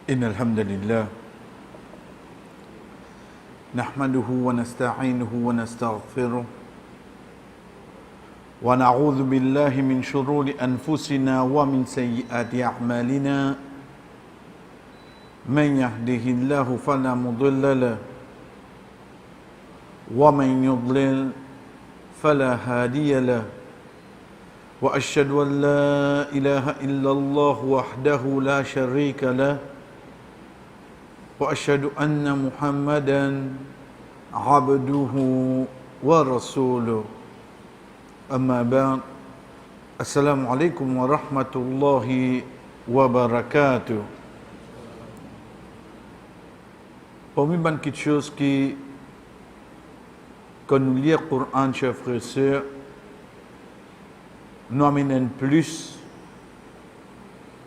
إن الحمد لله نحمده ونستعينه ونستغفره ونعوذ بالله من شرور أنفسنا ومن سيئات أعمالنا من يهده الله فلا مضل له ومن يضلل فلا هادي له وأشهد أن لا إله إلا الله وحده لا شريك له وأشهد أن محمدا عبده ورسوله أما بعد السلام عليكم ورحمة الله وبركاته. Parmi les petites choses qui, quand nous lisons le Coran, chers frères et sœurs, nous amènent plus,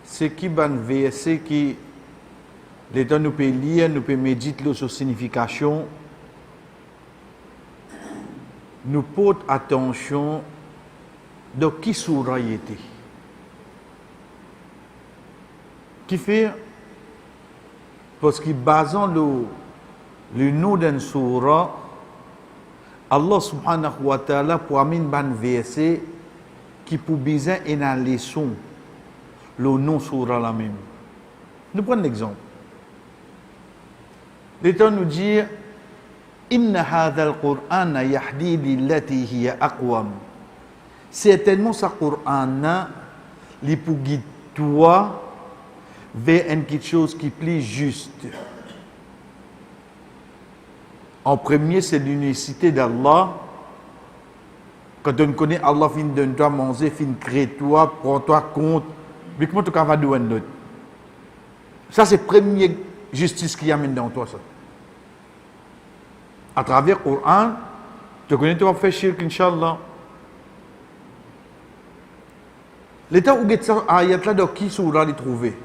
c'est qui ban verset qui les temps nous peut lire, nous peut méditer sur signification, nous porte attention de qui surah y était. Qui fait parce que basant le nom d'un surah, Allah subhanahu wa ta'ala pour amener ban verset qui pour besoin et dans les leçon le nom surah la même. Nous prenons l'exemple. L'État nous dit Inna hadha al-Qur'ana yahdi lillati hiya aqwam. Certainement ce Qur'an li pour guider toi vers quelque chose qui est plus juste. En premier, c'est l'unicité d'Allah. Quand on connaît Allah, fin donne-toi manger, fin crée-toi, prends-toi compte. Mais comment tu vas faire d'autre? Ça, c'est la première justice qui amène dans toi, ça. À travers le Coran, tu connais, tu vas faire shirk, Inch'Allah. L'état où cette ayat-là, de qui surah les trouver?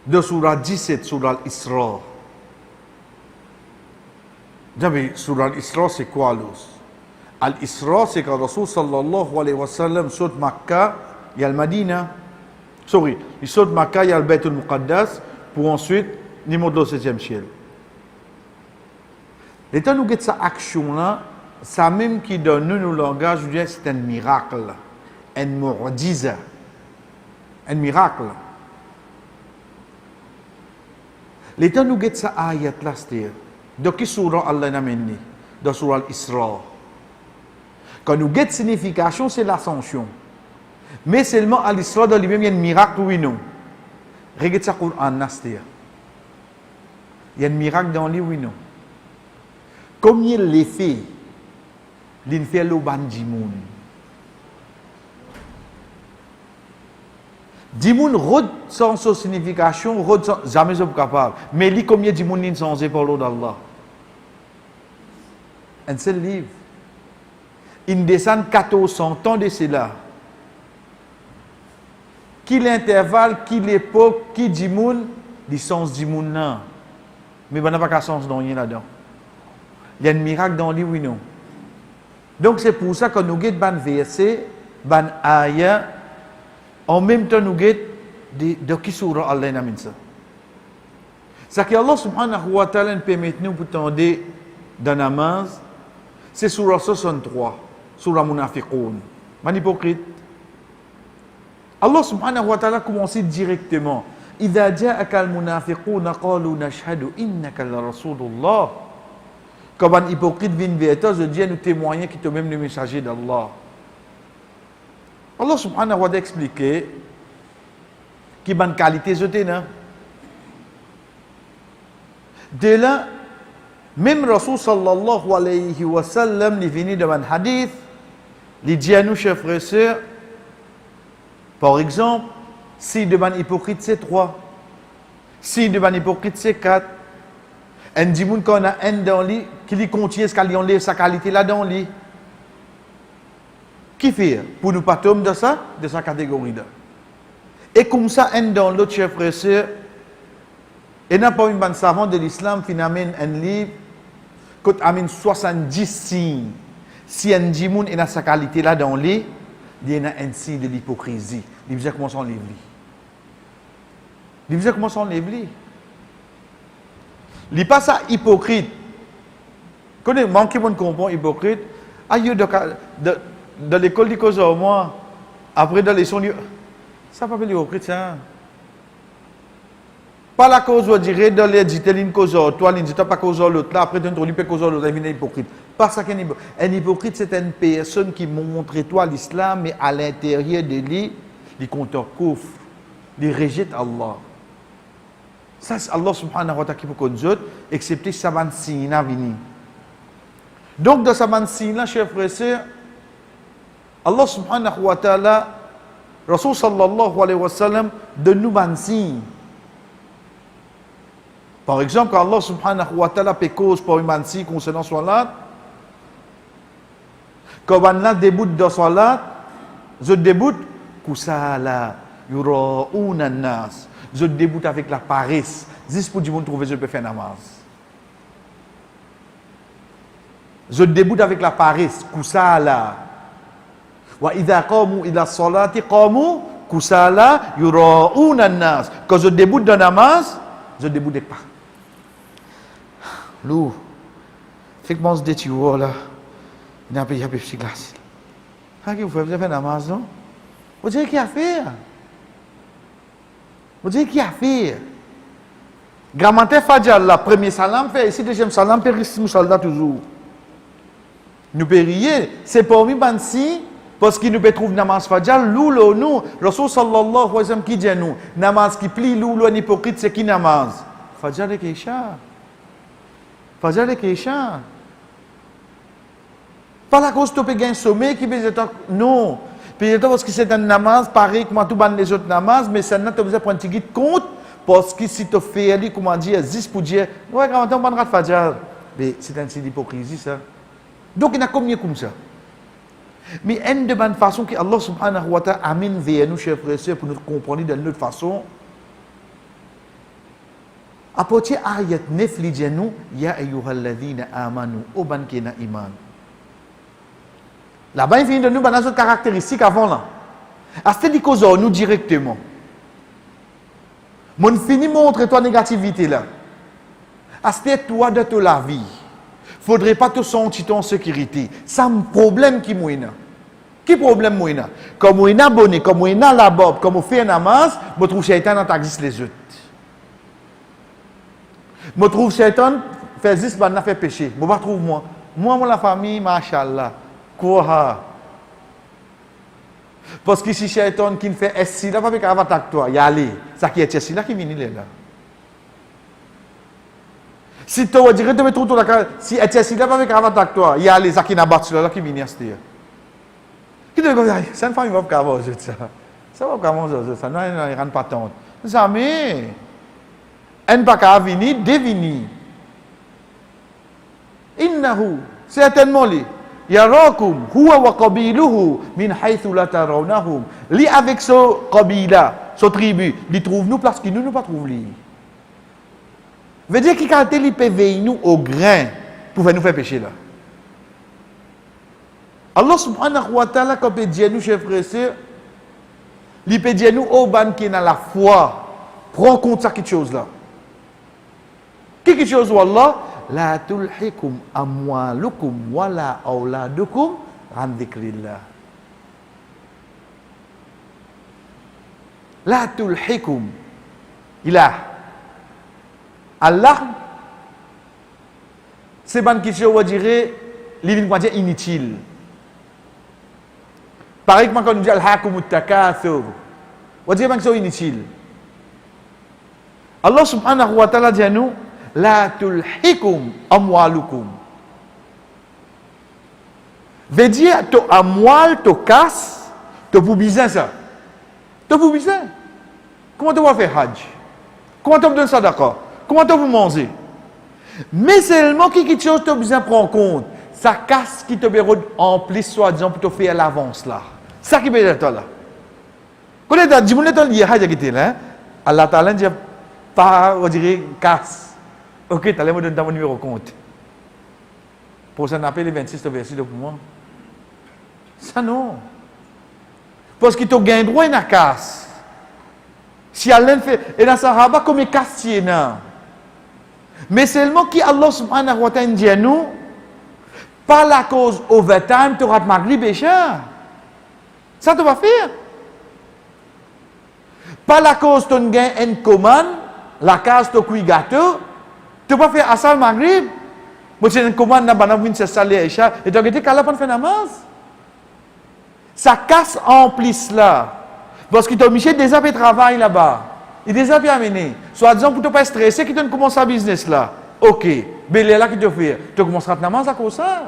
De surah 17, surah Isra. Surah Al-Isra, c'est quoi l'os? Al-Isra, c'est quand Rasul sallallahu alayhi wa sallam saute Makkah, il y a le Madina. Il saute Makkah, il y a le Bayt al-Muqaddas, pour ensuite, il monte au 7e ciel. L'état nous guette cette action-là, ça même qui donne nous le langage, c'est un miracle, un mu'jiza, un miracle. L'état nous guette cette ayat-là, c'est-à-dire, de qui surah Allah n'a mené? De surah Al-Isra. Quand nous guette signification, c'est l'ascension. Mais seulement à l'Isra de lui-même, il y a un miracle, oui, non. Regarde ça, Coran, c'est-à-dire. Il y a un miracle dans lui, oui, non. Combien l'effet d'une fait le ban dimoun? Dimoun rod sans sa signification, rod sans, jamais je suis capable. Mais lui, combien dimoun n'est sans par l'eau d'Allah? Un seul livre. Il descend 1400 ans de cela. Qui l'intervalle, qui l'époque, qui dimoun, du sens dimoun là. Mais il n'y a pas de sens dans rien là-dedans. Il y a un miracle dans lui, oui, non. Donc c'est pour ça que nous guettons ban verset, ban ayat, en même temps nous guettons de qui surah Allah n'a mis ça. C'est que Allah subhanahu wa ta'ala nous permet nous pour tendre dans la namaz, c'est surah 63, surah Munafiqoun, man hypocrite. Allah subhanahu wa ta'ala commence directement. إذا جاءك المنافقون قالوا نشهد إنك لرسول الله. Comme un hypocrite vient vers toi, je dis à nous témoigner qui est même le messager d'Allah. Allah subhanahu wa ta'ala expliqué qui bonne qualité je t'ai là. De là, même Rasul sallallahu alayhi wa sallam, il est venu dans un hadith, il dit à nous, chers frères et sœurs, par exemple, si devant hypocrite c'est 3, si devant hypocrite c'est 4, un dimoun qu'on a un dans lui, qui lui contient ce qu'il enlève sa qualité là dans lui. Qui fait? Pour nous pas tomber de sa catégorie-là. Et comme ça, un dans l'autre, chers frères et sœurs, et n'a pas une bonne savante de l'islam qui amène un livre, qui amène 70 signes. Si un dimoun a sa qualité là dans lui, il y a un signe de l'hypocrisie. Il dit comment ça enlève lui. Il disait comment s'enlève lui. Il pas ça hypocrite. Connais manquer mon comprend hypocrite. Aïe de l'école du cause moi après dans les sons ça pas appelé hypocrite ça. Pas la cause, on dirait, dans les dit une cause, toi, il dit pas cause l'autre, là, après, tu ne cause l'autre, il est hypocrite. Pas ça qu'un hypocrite. Un hypocrite, c'est une personne qui montre toi l'islam, mais à l'intérieur de lui, il compte couvre, il rejette Allah. Ça, c'est Allah subhanahu wa ta'ala qui peut conduire, excepté sa ban signe à venir. Donc, dans sa ban signe là, chers frères et sœurs, Allah subhanahu wa ta'ala, Rasul sallallahu alayhi wa sallam, de nous ban signe. Par exemple, quand Allah subhanahu wa ta'ala fait cause pour une mansi concernant salat, quand on a débute de salat, je débute kusala yura'una nas. Je débute avec la paresse. Juste pour dire que trouver je peux faire namaz. Je débute avec la paresse, kusala. Wa idha qamu ila salati qamu kusala yura'una nas. Quand je débute de namaz, je débute de pas. Lou, fait que moi je dis là, il n'a pas eu de petit glace. Ah, vous faites faire namaz, non? Vous dites qu'il a fait. Vous dites qu'il a fait. Grammaire Fadjal, la premier salam fait, ici deuxième salam, périssim soldat toujours. Nous périons, c'est pour nous bansi, parce qu'il nous peut trouver namaz Fadjal, l'oulo nous, Rasul sallallahu alayhi wa sallam qui dit nous, namaz qui plie l'oulo un hypocrite, c'est qui namaz? Fadjal et Keisha. Fajr et Keisha. Pas la cause de tu un sommet qui peut être. Non. Peut-être parce que c'est un namaz, pareil comme tout les autres namaz, mais ça n'a pas besoin de prendre un petit compte, parce que si tu fais, comment dire, 10 pour dire, ouais, quand on va faire Fajr. Mais c'est un signe d'hypocrisie, ça. Donc, il y a combien comme ça? Mais une de bonne façon que Allah subhanahu wa ta'ala amène vers nous, chers frères et sœurs, pour nous comprendre de notre façon. À partir de ayat 9, il dit nous, Ya ayyuhalladhina amanu, oban kena iman. Là-bas, il vient de nous dans notre caractéristique avant là. À ce dit cause nous directement. Mon fini montre toi négativité là. À ce toi de la vie. Faudrait pas te sentir en sécurité. C'est un problème qui mouina. Qui problème mouina? Comme mouina abonné, comme mouina la bob, comme on fait un namaz, je trouve shaitan dans ta les autres. Je trouve Shaitan fait juste ban fait péché. Je ne trouve moi. Moi, la famille, machallah. Quoi? Parce que si Shaitan qui fait SC, là, pas avec avec toi, y aller. Ça qui est SC, là qui vient là. Si tu vas dire, tu vas trouver la si SC, là, pas avec avec toi, y aller. Ça qui n'a pas là qui vient là. Qui te dit, c'est une famille qui va manger ça. Ça va manger ça. Non, il ne rentre pas tant. Jamais. En pas qu'à venir, deviner. Innahu, certainement li, yarakum, huwa wa qabiluhu, min haythu la tarawnahum. Li avec ce qabila, ce tribu, li trouve nous place qui nous pas trouve li. Veut dire qu'il quand il peut veiller nous au grain pour nous faire pécher là. Allah subhanahu wa ta'ala quand peut dire nous chers frères et sœurs, il peut dire nous au ban qui dans la foi, prends compte ça quelque chose là. Quelque chose wallah la tulhikum amwalukum wala auladukum an dhikrillah. La tulhikum ilah Allah c'est ban quelque chose on dirait livre dire inutile. Pareil comme quand on dit al-hakumut takathur. On dirait ban c'est inutile. Allah subhanahu wa ta'ala dit à nous la tulhikum amwalukum. Veut dire to amwal to casse to pour business ça. To pour business. Comment tu vas faire hajj? Comment tu vas donner sadaqa? Comment tu vas manger? Mais seulement quelque chose tu as besoin de prendre en compte. Ça casse qui te béroule en plus soi-disant pour te faire l'avance là. Ça qui veut dire là. Quand tu as dit mon état lié hajj qui là, Allah Ta'ala dit pas on dirait casse. Ok, tu as l'air de donner mon numéro de compte. Pour ça, on appelle les 26 verset pour moi. Ça non. Parce que tu as gagné droit à une casse. Si Allah fait, et dans Sahaba, comme il casse, mais seulement qui Allah subhanahu wa ta'ala dit à nous, par la cause overtime, tu auras Maghrib et Isha. Ça, tu vas faire. Par la cause, tu as une commande, la case, tu as un gâteau, tu vas faire Asal Maghrib. Moi, c'est une commande, tu as une salaire Isha, et tu as dit qu'Allah pas fait namaz. Ça casse en plus là. Parce que tu as mis déjà fait travail là-bas. Il est déjà bien amené. Soit disant pour ne pas stresser, qui te commence à business là. Ok. Mais là qui te fait, tu commenceras à te namaz à cause ça.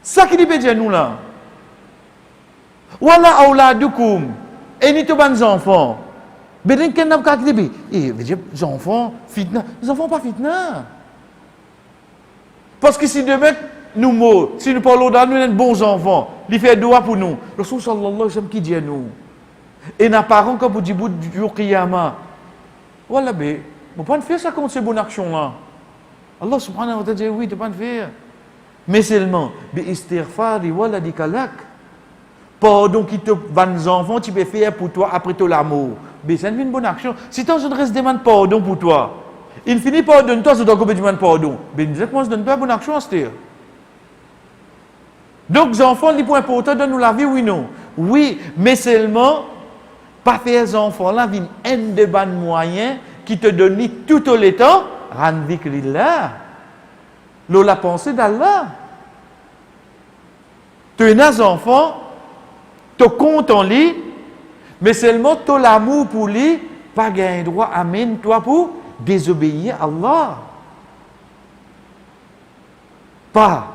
Ça qui dit dire nous là. Voilà auladukum. Et ni to ban enfants. Ben ken n'a pas dit les enfants fitna. Les enfants pas fitna. Parce que si demain nous mots, si nous parlons d'un nous bons enfants, il fait doigt pour nous. Rasul sallallahu alayhi wa sallam qui dit à nous. Et n'a pas encore pour dire du jour qiyamah. Voilà ben, on peut pas faire ça contre ces bonnes actions là. Allah subhanahu wa ta'ala dit oui, tu peux pas faire. Mais seulement bi istighfari wala dikalak. Pardon qui te vannes enfants, tu peux faire pour toi après ton l'amour. Mais c'est une bonne action. Si tu reste demande pardon pour toi, il finit par donner toi, c'est donc que tu demandes pardon. Mais nous moi je donne pas bonne action à ce. Donc les enfants, les points importants de nous la vie, oui non. Oui, mais seulement pas faire les enfants là, une haine de bonnes moyens qui te donnent tout le temps, randikrillah. L'eau la pensée d'Allah. Tu es un enfant, tu comptes en lui, mais seulement tu as l'amour pour lui, pas gagner droit, amen, toi pour désobéir à Allah. Pas.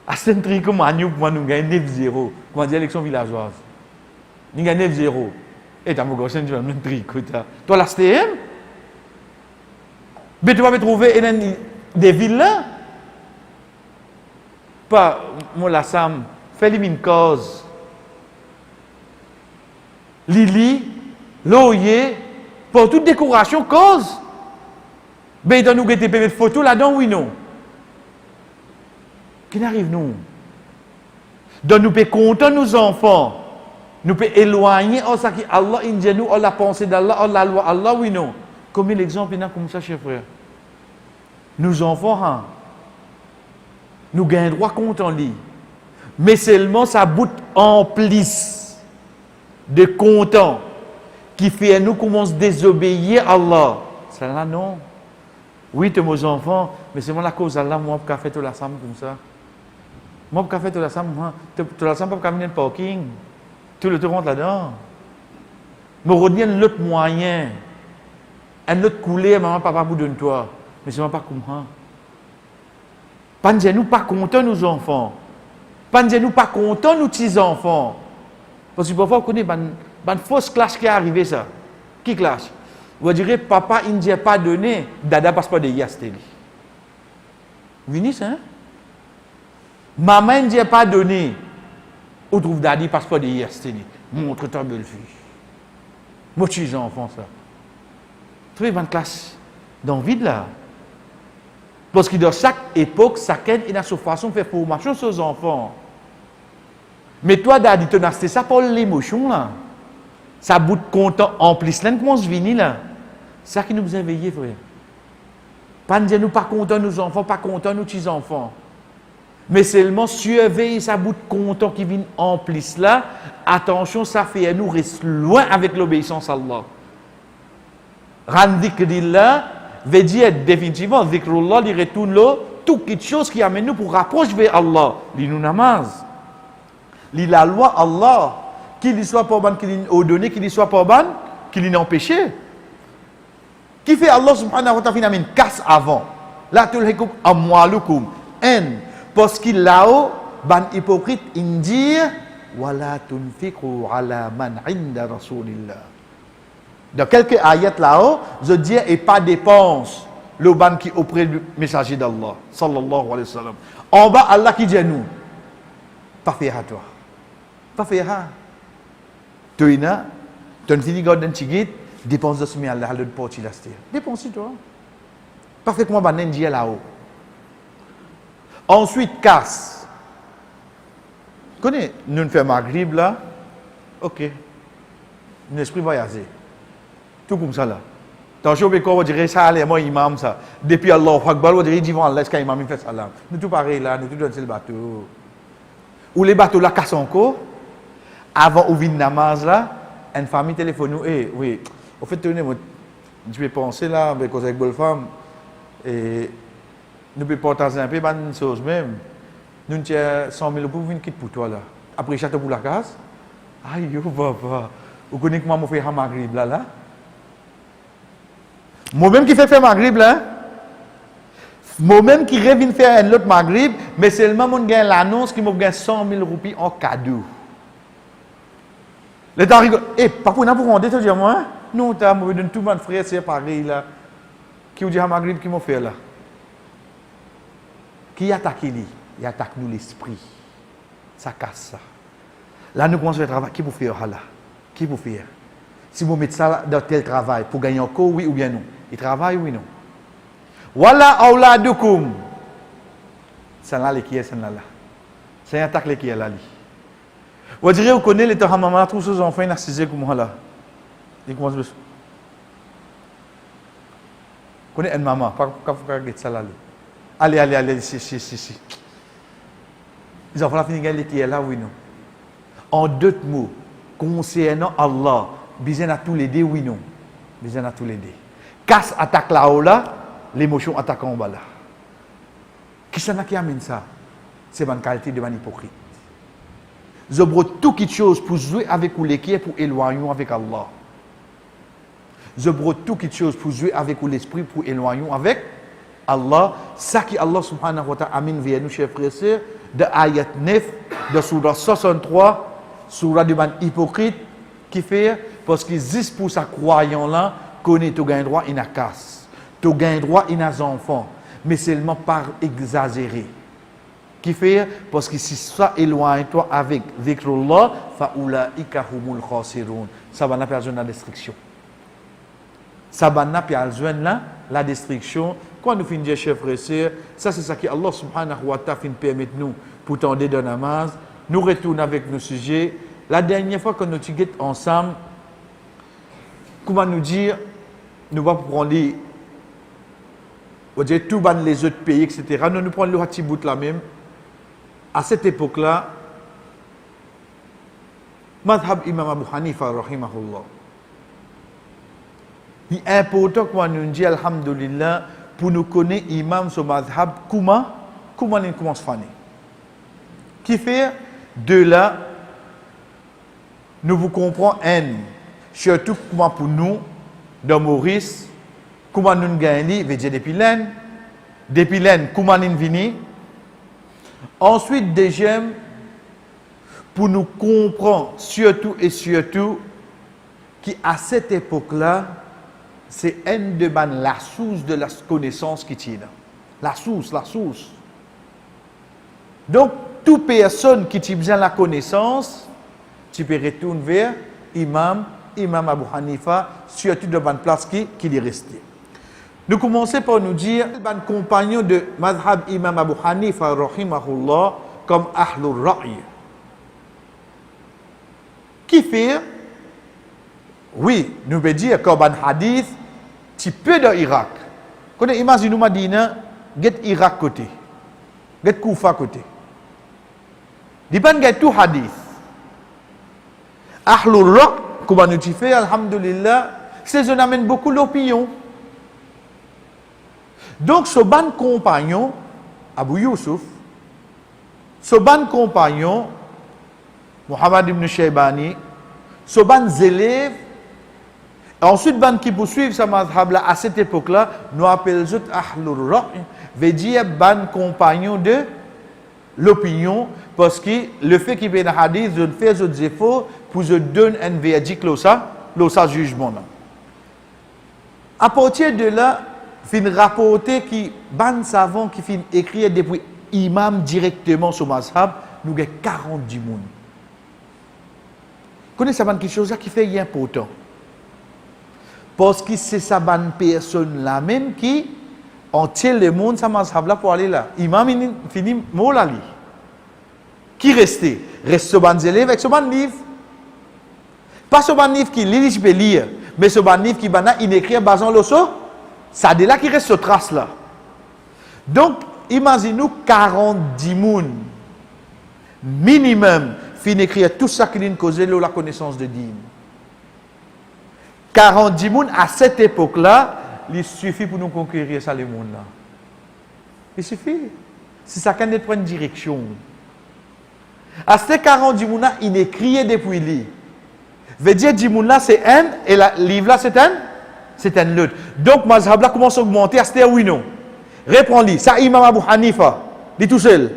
À Saint-Tri, comme à nous, nous gagnons 9-0. Comment dire l'élection villageoise? Nous gagnons 9-0. Et tu as mon gauche, tu as même tricot. Toi, la STM? Mais tu vas me trouver des villes là? Pas, moi, la Sam, fais-lui une cause. Lili, Loyer, pour toute décoration, cause. Mais dans nous guetter des photos là-dedans, oui, non. Qui n'arrive nous? Donc nous pouvons compter nos enfants. Nous pouvons éloigner ça qui Allah indie nous, la pensée d'Allah, la loi Allah, oui, non. Comme l'exemple, il y a comme ça, chers frères. Nos enfants, hein, nous gagnons droit compte en lui. Mais seulement ça bout en plus de content qui fait nous commencer à désobéir à Allah. Ça là non. Oui, tu es mes enfants, mais c'est moi la cause d'Allah, moi, qui a fait tout la somme comme ça. Moi, qui a fait tout la somme, tout la somme, pas caminer le parking. Tout le temps rentre là-dedans. Mais retenir l'autre moyen. Un autre coulé, maman, papa, vous donne toi. Mais c'est moi pas comprendre. Pas nous pas contents, nos enfants. Pas nous pas contents, nos petits enfants. Parce que parfois, on connaît une fausse classe qui est arrivée, ça. Qui classe? Vous direz, papa, il ne pas donné, dada passe pas de yastéli. Vous venez ça, hein? Maman, il ne pas donné. Ou trouve dadi passe pas de yastéli. Montre ta belle-fille. Moi, je suis enfant, ça. Vous trouvez une classe dans le vide, là? Parce que dans chaque époque, chacun a sa façon de faire formation sur ses enfants. Mais toi, dadi, tu as acheté ça pour l'émotion, là. Ça bout de content en plus. Là, comment je viens là? C'est ça qui nous a éveillés, frère. Pas dire nous pas contents, nos enfants, pas contents, nos petits enfants. Mais seulement surveiller ça bout de content qui vient en plus là. Attention, ça fait à nous rester loin avec l'obéissance à Allah. Randikrillah veut dire définitivement, zikrullah, il retourne là, toute quelque chose qui amène nous pour rapprocher vers Allah. Il nous namaz. Il la loi Allah. Qu'il soit pas ban, qu'il ait donné, qu'il soit pas ban, qu'il ait empêché. Qui fait Allah subhanahu wa ta'ala une casse avant. La tulhikum amwalukum. Parce qu'il là-haut, ban hypocrite, il dit wala tunfiqu ala man inda rasulillah. Dans quelques ayats là-haut, je dis et pas dépense le ban qui auprès du messager d'Allah sallallahu alayhi wa sallam. En bas Allah qui dit à nous pas faire à toi. Pas faire à tu es là, tu as une fille garde d'un tigit, dépense de ce que Allah a le porte là. Dépense toi. Parfaitement banen dit là-haut. Ensuite casse. Connais, nous faisons Maghrib là. OK. Un esprit voyagé. Tout comme ça là. Attention, mais quand on dirait ça, allez, moi, imam, ça. Depuis Allah, Akbar, on dirait, divant Allah, est-ce qu'un imam, il fait ça là? Nous tout pareil là, nous tout dans le bateau. Ou les bateaux là cassent encore. Avant ouvrir une namaz là, une famille téléphone nous, oui, au fait, je vais penser là, avec une bonne femme, et nous pouvons partager un peu de choses même. Nous avons 100 000 euros pour venir quitter pour toi là. Après, château pour la case. Aïe, yo, papa. Vous connaissez comment je fais un Maghrib là? Moi-même qui fais Maghrib là. Moi-même qui rêve de faire un autre Maghrib, mais seulement mon gagne l'annonce qui m'a gagné 100 000 roupies en cadeau. Le temps rigole. Pas pour n'importe quoi, tu dis moi, non, tu as donné tout mon frère, c'est pareil là. Qui vous dit à Maghrib qui m'a fait là? Qui attaque lui? Il attaque nous l'esprit. Ça casse ça. Là, nous commençons le travail. Qui vous fait là? Qui vous fait? Si vous mettez ça dans tel travail, pour gagner encore, oui ou bien non? Il travaille, oui ou non? Voilà, auladukum. C'est là qui est, c'est là. C'est un attaque qui est là. Vous direz, vous connaissez les temps maman, tous ces enfants narcisés comme moi là. Ils commencent à. Vous connaissez une maman, pas regarder ça là. Allez, si. Les enfants finissent gagner qui est là, oui non. En deux mots, concernant Allah, besoin à tous les deux, oui non. Besoin à tous les deux. Casse attaque là-haut là, l'émotion attaque en bas là. Qui c'est qui amène ça? C'est une qualité de hypocrite. Je prends tout quelque chose pour jouer avec ou l'équipe pour éloigner avec Allah. Je prends tout quelque chose pour jouer avec ou l'esprit pour éloigner avec Allah. Ça qui Allah subhanahu wa ta'ala amène vers nous, chers frères et sœurs, de ayat 9, de surah 63, surah de man hypocrite, qui fait, parce qu'ils disent pour sa croyant là, qu'on est au gain droit, il n'a casse. Au gain droit, il n'a enfant. Mais seulement par exagérer. Qui fait, parce que si ça éloigne-toi avec dhikrullah, fa'ulaika humul khasirun. Ça va n'a pas besoin de la destruction. Ça va n'a pas besoin de la destruction. Quand nous finissons, chers frères et sœurs, ça c'est ça que Allah subhanahu wa ta'ala permet nous pour tendre de namaz. Nous retournons avec nos sujets. La dernière fois que nous sommes ensemble, comment nous dire, nous allons prendre tout les autres pays, etc. Nous prenons le Hatibout là même. À cette époque-là, Madhab Imam Abu Hanifa, rahimahullah. Il est important que nous disions, alhamdulillah, pour nous connaître Imam sur Madhab, comment il commence à faire. Qui fait, de là, nous vous comprenons, surtout comment pour nous, dans Maurice, comment nous gagnons, veut dire depuis l'âne, comment nous venons. Ensuite, deuxième, pour nous comprendre surtout qu'à cette époque-là, c'est une de la source de la connaissance qui tient. La source. Donc, toute personne qui tient besoin de la connaissance, tu peux retourner vers Imam Abu Hanifa, surtout de la place qui est restée. Nous commençons par nous dire, les compagnons de Madhab Imam Abu Hanifa, rahimahullah, comme Ahlul Ra'i. Qui fait, oui, nous veut dire comme un hadith, tu peux dans l'Irak. Quand imagine nous Madina, get Irak côté, get Koufa côté. Dépend get tout hadith. Ahlul Ra'i, comment nous tu fais, alhamdulillah, c'est ce qui amène beaucoup l'opinion. Donc, ce ban compagnon, Abu Yusuf, ce ban compagnon, Muhammad ibn Shaybani, ce ban élèves, ensuite, ban qui poursuivent sa mazhab là, à cette époque-là, nous appelons Ahlul Ra'i, veut dire ban compagnon de l'opinion, parce que le fait qu'il y ait un hadith, je fais des efforts pour je donner un verdict, là, jugement. À partir de là, fin rapporter qui ban savant qui fin écrire depuis imam directement sur mazhab, nous avons 40 du monde. Connaissez ça quelque chose qui fait important. Parce que c'est ça ban personne là même qui entier le monde ça mazhab là pour aller là. Imam fini mot li. Qui restait? Reste ce ban élève avec ce ban livre. Pas ce livre qui lit, je peux lire, mais ce livre qui il écrit basant le so, ça de là qui reste ce trace là. Donc, imaginez-nous 40 moun minimum fin écrire tout ça qui vient causer la connaissance de Dieu. 40 moun à cette époque-là, il suffit pour nous conquérir ça, les monde là. Il suffit. Si ça can être une direction. À ces 40 moun là, il écrit depuis lui. Veut dire 10 moun là c'est un et le livre là c'est un l'autre. Donc mazhab là commence à augmenter à ce oui non. Réponds-lui. Ça Imam Abu Hanifa, dit tout seul.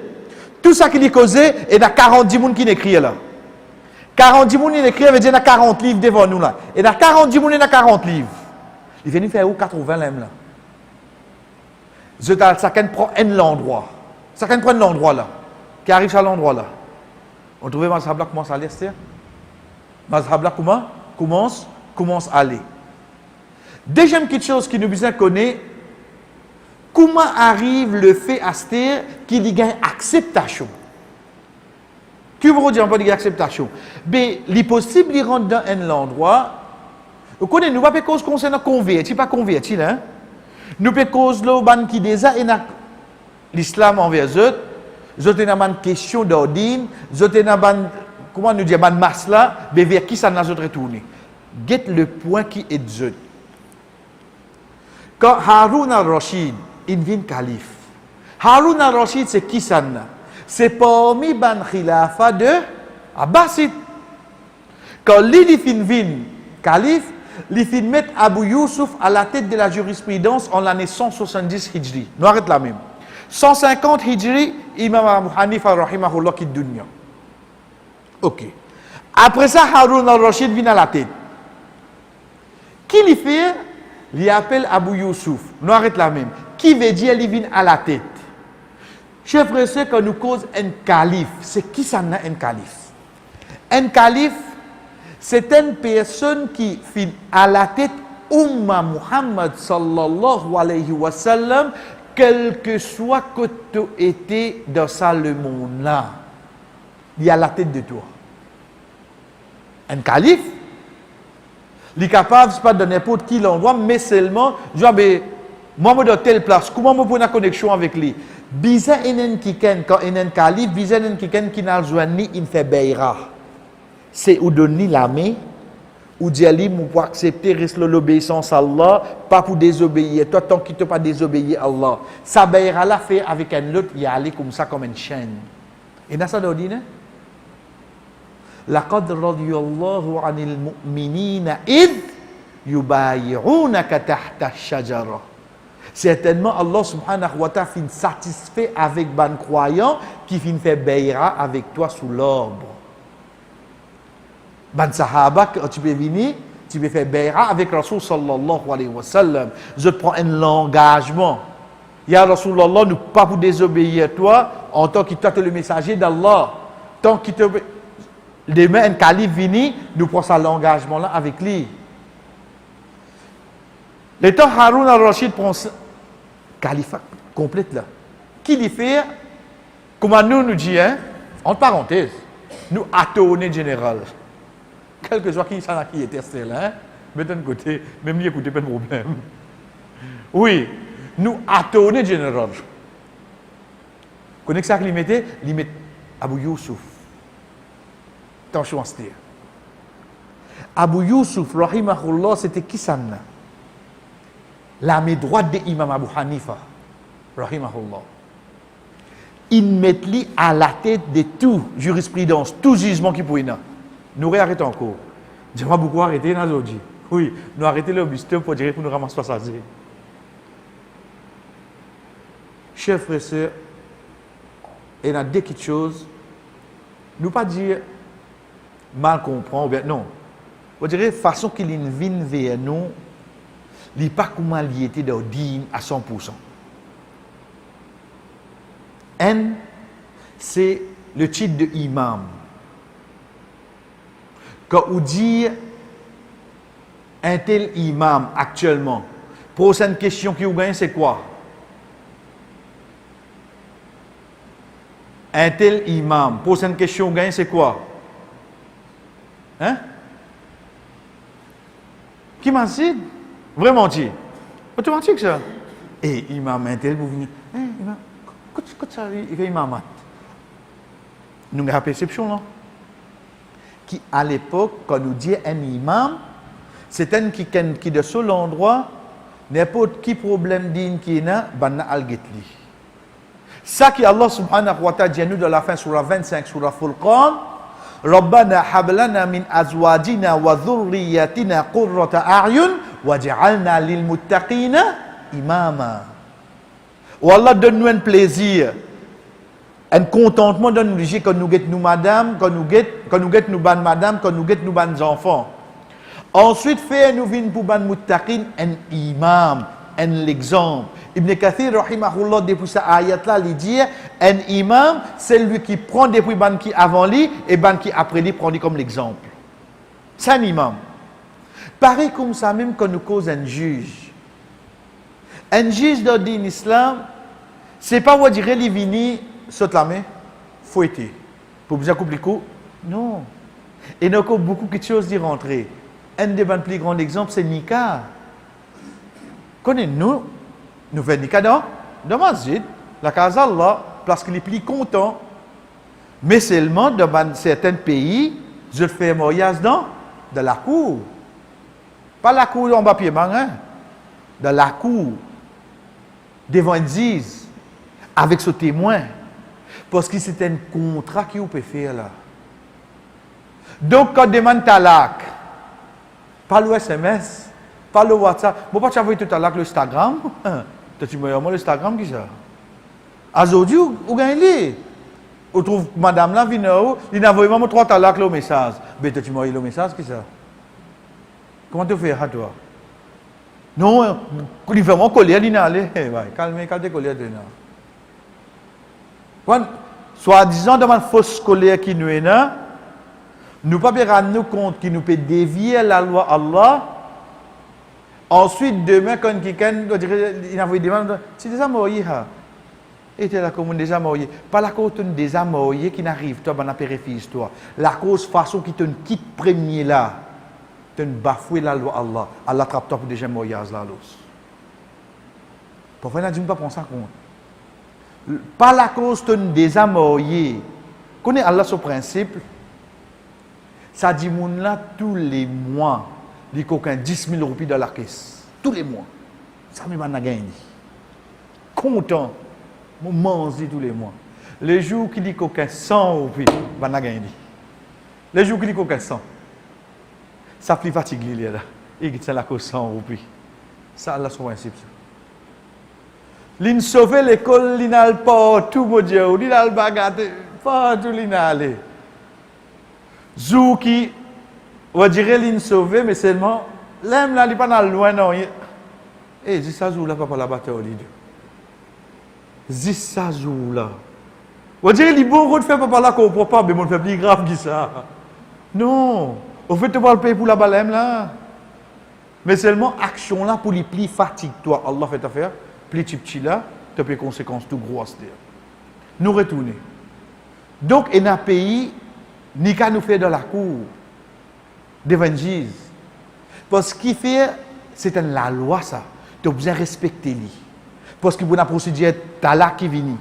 Tout ça qui est causé, et il y a 40 moun qui écrit là. 40 moun qui écrit, veut dire qu'il y a 40 livres devant nous là. Et dans 40 moun, il y a 40 livres. Il vient faire où 80 là. Ça prend un l'endroit. Ça prend l'endroit là. Qui arrive à l'endroit là. On trouve mazhab là commence à aller. Mazhab là commence à aller. Deuxième petite chose qui nous besoin connaître, comment arrive le fait à Esther qu'il y a une acceptation? Qui vous dire pas de acceptation? Mais il est possible de rentrer dans un endroit. Vous connaissez, nous ne pouvons pas cause concernant converti, pas converti là. Nous pouvons cause le ban qui déjà est l'islam envers eux. Nous avons une question d'ordine. Nous avons une comment nous dire ban masse là, mais vers qui ça n'a pas retourné. Get le point qui est de quand Haroun al-Rashid il vient calife. Haroun al-Rashid, c'est qui ça? C'est parmi ban khilafa de Abbasid. Quand il vient calife, il vient mettre Abu Yusuf à la tête de la jurisprudence en l'année 170 Hijri. Nous arrêtons là même. 150 Hijri, Imam Abu Hanifa rahimahullah qui dunya. Ok. Après ça, Haroun al-Rashid vient à la tête. Qui il fait? Il appelle Abu Yusuf. Nous arrêtons là même. Qui veut dire qu'il vient à la tête? Je précise que nous cause un calife. C'est qui ça un calife? Un calife, c'est une personne qui vient à la tête Umma Muhammad sallallahu alayhi wa sallam, quel que soit que tu étais dans ça le monde là. Il est à la tête de toi. Un calife, il est capable, c'est pas de n'importe qui l'endroit, mais seulement, genre, moi, je suis dans telle place, comment je peux avoir une connexion avec lui? Bisa enen kiken, quand enen calife, bisa enen kiken qui n'a joué ni il fait beira. C'est ou donner la main, ou dire lui, pour accepter, rester l'obéissance à Allah, pas pour désobéir. Toi, tant qu'il ne pas désobéir à Allah. Ça beira là fait avec un autre, il y a aller comme ça, comme une chaîne. Et dans ça, on dit, لقد رضي الله عن المؤمنين إذ يبايعونك تحت الشجرة. Certainement, Allah subhanahu wa ta'ala fin satisfait avec ban croyant qui fin fait bayra avec toi sous l'arbre. Ban sahaba, quand tu peux venir, tu peux faire bayra avec Rasul sallallahu alayhi wa sallam. Je prends un engagement. Ya Rasulallah, nous pas pour désobéir à toi en tant que toi tu es le messager d'Allah. Tant qu'il te demain un calife vini, nous prenons ça l'engagement là avec lui. Le temps Haroun al-Rashid prend calife complète là. Qui lui fait, comment nous dit, hein, entre parenthèses, nous attonnés général. Quel que soit qui ça qui était là, hein, mais d'un côté, même lui écoutez pas de problème. Oui, nous attonnés général. Vous connaissez ça qu'il mettait? Il met Abu Yusuf. Attention à ce dire. Abu Yusuf, rahimahullah, c'était qui ça? La main droite de l'imam Abu Hanifa, rahimahullah. Il met lui à la tête de tout jurisprudence, tout jugement qui pouvait. Nous réarrêtons encore. J'aimerais beaucoup arrêter dans l'aujourd'hui. Oui, nous arrêtons le busteur pour dire pour nous ramasser ça. Chers frères et sœurs, il y a deux petites choses. Nous pas dire mal comprendre, ou bien non. On dirait façon qu'il vient vers nous, il n'est pas comment il était dans digne à 100%. N, c'est le titre de imam. Quand on dit un tel imam actuellement, prochaine question qui vous gagne, c'est quoi? Un tel imam, prochaine question qui vous gagne, c'est quoi? Hein? Qui m'a dit? Vraiment dit. Automatique ça. Et imam intel pour venir. Imam, qu'est-ce ça il fait imam? Nous avons la perception là. Qui à l'époque, quand nous dit un imam, c'est un qui de seul endroit, n'importe qui problème digne qui est là, banna al-gitli. Ça qui Allah subhanahu wa ta'ala dit nous dans la fin sur la 25 sur la Furqan, Rabbana hablana min azwajina wa dhurriyyatina qurrata a'yun waj'alna lil muttaqina imama. Ou Allah donne-nous un plaisir, un contentement donne nous quand nous guette nous madame, quand nous guette nous ban madame, quand nous guette nous ban enfants. Ensuite fait nous vinn pour ban muttaqin un imam, un l'exemple. Ibn Kathir rahimahullah depuis cette ayat là il dit un imam c'est lui qui prend depuis ban qui avant lui et ban qui après lui prend lui comme l'exemple. C'est un imam. Pareil comme ça même quand nous cause un juge. Un juge dans l'islam c'est pas vous dire il vini saute la main fouetter pour bien couper le cou. Non. Et il y a encore beaucoup de choses d'y rentrer. Un des plus grands exemples c'est Nika. Connaissez-nous nous faisons Nika dans masjid, la casa Allah, parce qu'il est plus content. Mais seulement dans certains pays, je fais un mariage dans la cour. Pas la cour en bas pied hein? Dans la cour, devant une juge, avec ce témoin. Parce que c'est un contrat que vous pouvez faire là. Donc, quand on demande talak, pas le SMS, pas le WhatsApp, bon, pas tu as vu tout à l'heure l'Instagram. Tu me dis, l'Instagram qui ça? Aujourd'hui, vous gagnez. Vous trouvez madame là, il n'a envoyé 3 talaks le message. Mais tu me dis le message qui ça? Comment tu fais à toi? Non, il fait mon collier, il n'a allé. Calmez, collier de là. Soit disant dans une fausse colère qui nous est là, nous ne pouvons pas rendre compte qu'il nous peut dévier la loi Allah. Ensuite, demain, quand quelqu'un il a envoyé des demandes, c'est déjà marié. Et tu es là comme déjà marié. Pas la cause de déjà marié qui n'arrive, toi, dans la périphérie, toi. La cause façon qui te quitte premier là, tu bafoué la loi Allah. Allah attrape toi pour déjà mariage là. Parfois, on ne pas prendre ça compte. Pas la cause de déjà marié. Connais Allah ce principe. Ça dit moun là tous les mois. Il y a 10 000 roupies dans la caisse. Tous les mois. Ça me m'a gagné. Content. Je mange tous les mois. Les jours qui dit qu'il y a 100 roupies, je vais gagner. Les jours qui dit qu'il y a 100. Ça fait fatigué là. Il dit la cause 100 roupies. Ça, là, c'est un principe. L'in sauver l'école, l'in al pas tout mon Dieu. L'in al bagarre, pas tout l'in aller. Zou qui on va dire qu'il est sauvé, mais seulement, l'homme là, il n'est pas loin, non. Eh, c'est ça, là, papa, la bataille, c'est ça, là. On va dire qu'il est bon de faire papa là, qu'on ne comprend pas, mais on fait plus grave que ça. Non. On fait te pas le payer pour la balème là. Mais seulement, action là, pour les plus fatigue, toi, Allah fait affaire, plus petit là, tu as des conséquences tout grosses. Nous retourner. Donc, il y a un pays, ni qu'à nous faire dans la cour. D'évangile. Parce qu'il fait, c'est la loi ça. Tu as besoin de respecter lui. Parce qu'il y a une procédure talak qui vient.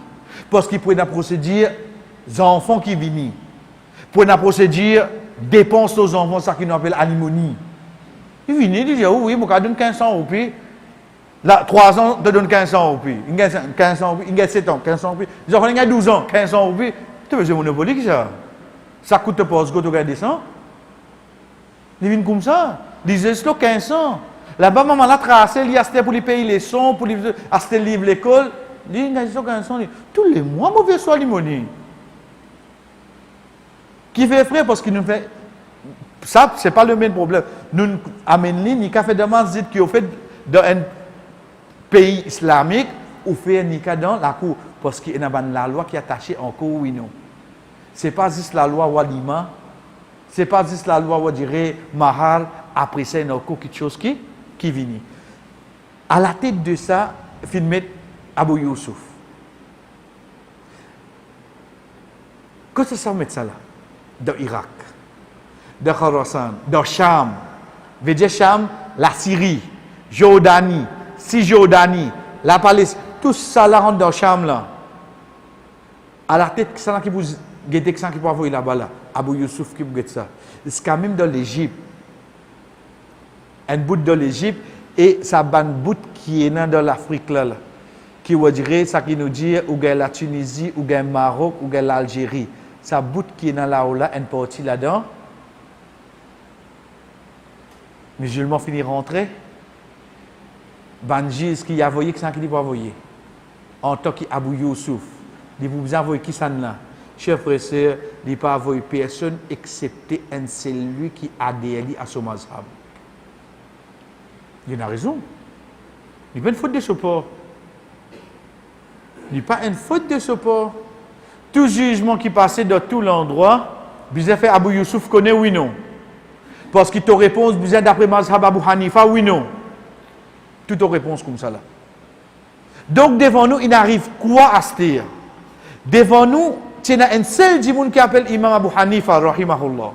Parce qu'il y a une procédure enfants qui viennent. Pour une procédure dépenses aux enfants, ça qu'on appelle alimonie. Il vient, il dit oui, je donne 1500 roupies. Là, 3 ans, je donne 1500 roupies. Il y a 1500 roupies, il y a 7 ans, 1500 roupies. Les enfants, il y a 12 ans, 1500 roupies. Tu veux monopolique ça? Ça coûte pas ce que tu regardes ça? Il vient comme ça. Il disait, c'est 1500. Là-bas, maman l'a tracé, il a acheté pour lui payer les sons, pour lui acheter le livre l'école. Il dit, 1500. Tous les mois, mauvais soit limonie. Qui fait frais parce qu'il nous fait. Ça, ce n'est pas le même problème. Nous amenons ni qu'à faire des masjids qui ont fait dans un pays islamique ou fait ni qu'à dans la cour. Parce qu'il y a la loi qui est attachée encore, oui, non. Ce n'est pas juste la loi Walima. Ce n'est pas juste la loi, on dirait, Mahal, après ça, il y a encore quelque chose qui vient. À la tête de ça, filmé Abu Youssouf. Qu'est-ce que ça met ça là? Dans l'Irak, dans Khorasan, dans Cham. Veut dire Cham, la Syrie, Jordanie, Cisjordanie, la Palestine, tout ça là rentre dans le chambre là. À la tête, ça qui vous guettez ça qui peut envoyer là-bas là. Abou Youssouf qui vous guette ça. C'est quand même dans l'Égypte. Un bout de l'Égypte et ça ban bout qui est dans l'Afrique là. Qui vous dirait ça qui nous dit ou gagne la Tunisie, ou gagne Maroc, ou gagne l'Algérie. Ça bout qui est dans là, une partie là-dedans. Musulmans finissent rentrer. Banjis qui a envoyé, qui ça qui dit pas envoyer. En tant qu'Abou Youssouf, il vous envoie qui ça là. Chers frères et sœurs, il n'a pas envoyé personne excepté un celui qui a adhéré à son mazhab. Il a raison. Il n'y a pas une faute de support. Il n'y a pas une faute de support. Tout jugement qui passait dans tout l'endroit, vous avez fait Abou Youssouf connaît oui non. Parce qu'il te répond, vous êtes d'après mazhab Abou Hanifa oui non. Toute réponse comme ça là. Donc devant nous, il arrive quoi à se dire? Devant nous, il y a un seul djimoun qui appelle Imam Abou Hanifa, rahimahullah.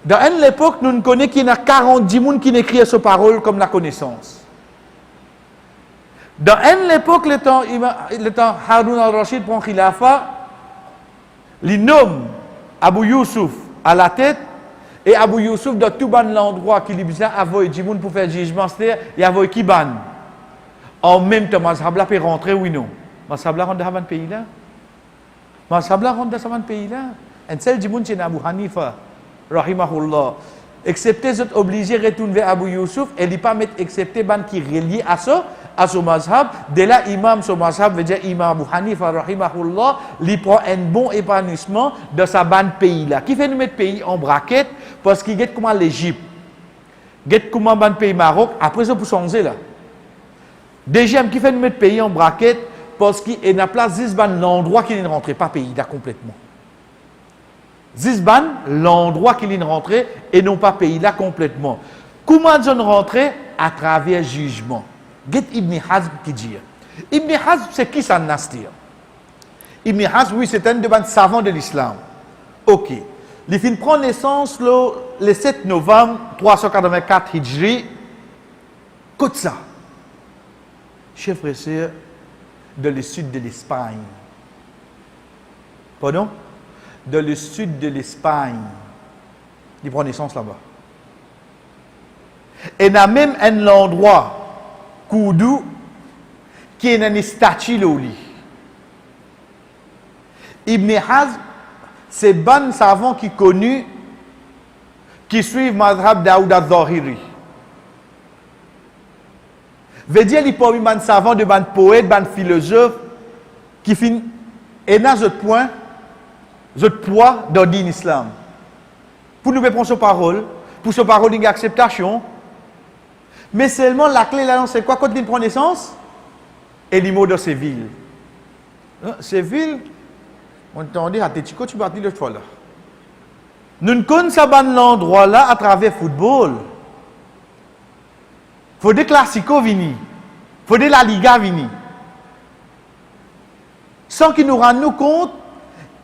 Dans l'époque, nous connaissons qu'il y a 40 djimoun qui écrivent ces paroles comme la connaissance. Dans l'époque, le temps Haroun al-Rashid prend Khilafa, il nomme Abou Youssouf à la tête, et Abou Youssouf, dans tout l'endroit qu'il a envoyé djimoun pour faire jugement, c'est-à-dire, il a envoyé qui ban. En même temps, Mazhabla peut rentrer, oui non. Mazhabla rentre dans ce pays-là. Mazhabla rentre dans ce pays-là. Un seul djimoun, c'est Abou Hanifa, rahimahullah. Excepté, vous êtes obligé de retourner vers Abou Youssouf, et il ne pas mettre excepté ban qui est relié à ça, à son mazhab. Dès là, imam, son mazhab veut dire Imam Abou Hanifa, rahimahullah, il prend un bon épanouissement dans sa bande pays-là. Qui fait nous mettre pays en braquette, parce qu'il guette comment l'Égypte, guette comment bande pays Maroc, après ça pour changer là. Deuxième, qui fait nous mettre pays en braquette, parce qu'il y a place Zizban, l'endroit qu'il ne rentrait pas pays là complètement. Zizban, l'endroit qu'il ne rentrait et non pas pays là complètement. Comment ils rentrer? À travers jugement. Get Ibn Hazm qui dit. Ibn Hazm, c'est qui ça nastir? Ibn Hazm, oui, c'est un des savants de l'islam. Ok. Il fin prend naissance le 7 novembre 384 Hijri. Côte ça. Chers frères et sœurs, de le sud de l'Espagne. Pardon? De le sud de l'Espagne. Il prend naissance là-bas. Et il y a même un endroit, Koudou, qui est une statue là. Ibn Hazm, c'est ban savant qui connu, qui suivent Madhab Daoud al-Zahiri. Veut dire qu'il n'y a pas de savant, de ban poète, ban philosophe, qui finit, et dans ce point, ce poids dans l'islam. Pour nous prendre sa parole, pour sa parole, il y a acceptation. Mais seulement la clé là, c'est quoi quand il prend naissance? Et les mots de Séville. Séville, on entendait à Tético, tu partis l'autre fois là. Nous ne connaissons pas l'endroit là à travers le football. Il faut des classicos venir. Il faut des La Liga venir. Sans qu'ils nous rendent compte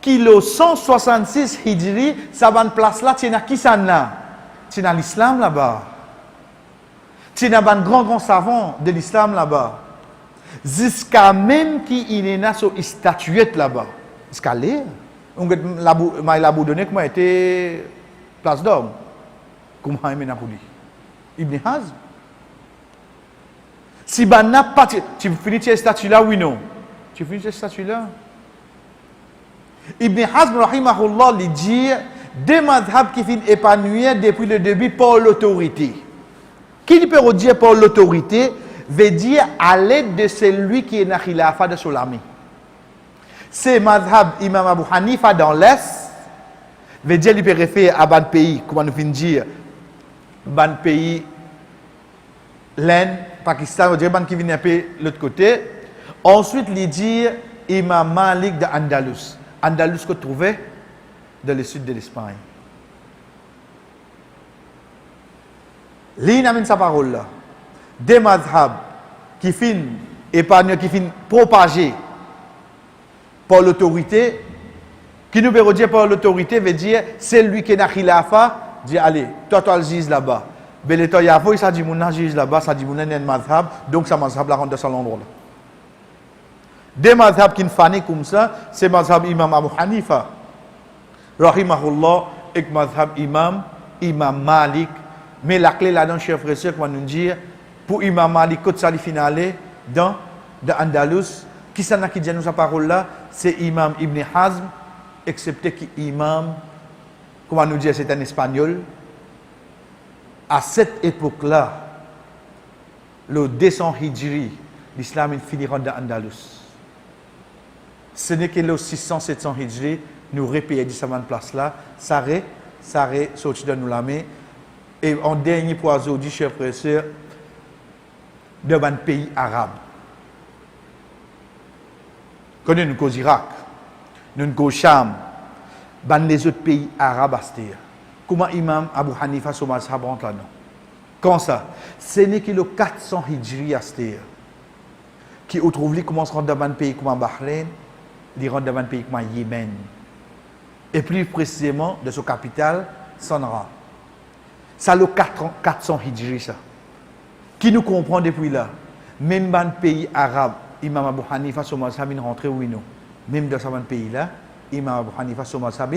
qu'il y a 166 Hijri, ça va une place là, c'est qui ça là? C'est dans l'islam là-bas. C'est dans un grand savant de l'islam là-bas. Jusqu'à même qu'il y a une statuette là-bas. Jusqu'à l'air. On a donné comment était place d'homme. Comment il m'a dit? Ibn Hazm. Si ben n'a pas, tu finis cette statue là, oui non. Tu finis cette statue là. Ibn Hazm rahimahullah lui dit des madhab qui finissent épanouir depuis le début par l'autorité. Qui peut dire par l'autorité veut dire à l'aide de celui qui est dans khilafa de Solami. C'est madhab Imam Abou Hanifa dans l'Est, veut dire qu'il peut référer à ban pays, comment nous finissons dire, ban pays, l'Inde, Pakistan, veut dire ban qui vient un peu de l'autre côté. Ensuite, il dit Imam Malik d'Andalus. Andalus que trouvait dans le sud de l'Espagne. L'in amène sa parole là. Des madhab qui finissent épargnés, qui finissent propagés par l'autorité, qui nous veut dire par l'autorité, veut dire c'est lui qui est dans khilafa, dit allez, toi tu le juge là-bas. Beleto Yafo, ça dit mon juge là-bas, ça dit mon un mazhab, donc ça mazhab la rentre dans l'endroit là. Des mazhab qui ne fanent comme ça, c'est mazhab Imam Abu Hanifa, rahimahullah, et mazhab Imam Malik. Mais la clé là-dedans, chers frères et sœurs, comment nous dire, pour Imam Malik, quand ça finale dans Andalus, qui s'en a qui dit nous sa parole là, c'est Imam Ibn Hazm, excepté que Imam, comment nous dire, c'est un espagnol. À cette époque-là, le 200 Hijri, l'islam finira dans Andalus. Ce n'est que le 600-700 Hijri, nous répayons de cette place-là, ça sorti de nous la main. Et en dernier pour aujourd'hui, chers frères et sœurs, dans un pays arabe. Quand nous sommes au Irak, nous sommes au Cham, dans les autres pays arabes à ce comment Imam Abu Hanifa sur mazhab rentre là-dedans? Quand ça? Ce n'est que le 400 Hijri à ce qui aujourd'hui commence à rentrer dans un pays comme Bahreïn, il rentre dans un pays comme Yémen. Et plus précisément, de sa capitale, Sanra. Ça le 400 Hijri, ça. Qui nous comprend depuis là? Même dans le pays arabe, Imam Abu Hanifa sur mazhab il rentre ou non? Même dans ce pays-là, Imam Abu Hanifa sur mazhab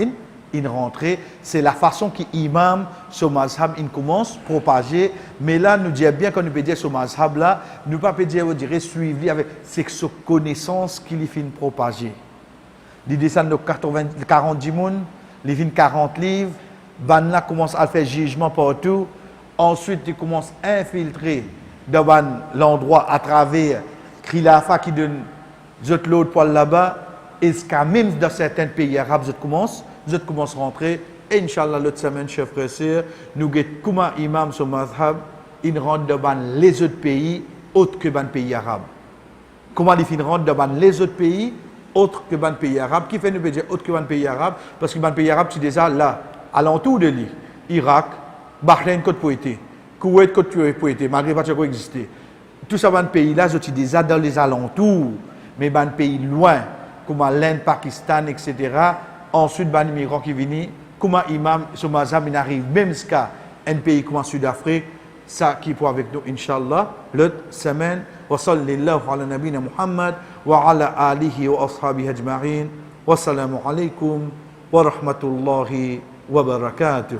il rentre. C'est la façon que Imam sur mazhab il commence à propager. Mais là, nous disons bien qu'on peut dire sur mazhab là, nous ne pouvons pas dire, suivi avec cette connaissance qu'il fait propager. Il descend de 40 dimoun, il fait 40 livres. Banna commence à faire jugement partout. Ensuite, il commence à infiltrer dans l'endroit à travers Krilafa qui donne l'autre poil là-bas. Et même dans certains pays arabes, vous commencez à rentrer. Et Inch'Allah, l'autre semaine, chers frères et sœurs, nous avons comment imam sur mazhab, il rentre dans les autres pays autres que dans les pays arabes. Comment il rentre dans les autres pays autres que dans les pays arabes. Qui fait nous dire autres que dans les pays arabes? Parce que dans les pays arabes, c'est déjà là. Alentour de lui, Irak, Bahreïn, côte poété, Koweït, côte poété, Maghreb, pas encore existé. Tout ça, dans pays là, c'est déjà dans les alentours, mais dans les pays loin, comme l'Inde, Pakistan, etc. Ensuite, dans les migrants qui viennent, comme imam, ce mazhab, il arrive même jusqu'à un pays comme Sud-Afrique, ça qui est pour avec nous, Inch'Allah, l'autre semaine. Wa sallallahu ala nabina Muhammad wa ala alihi wa ashabihi ajma'in. Wassalamu alaikum wa rahmatullahi وبركاته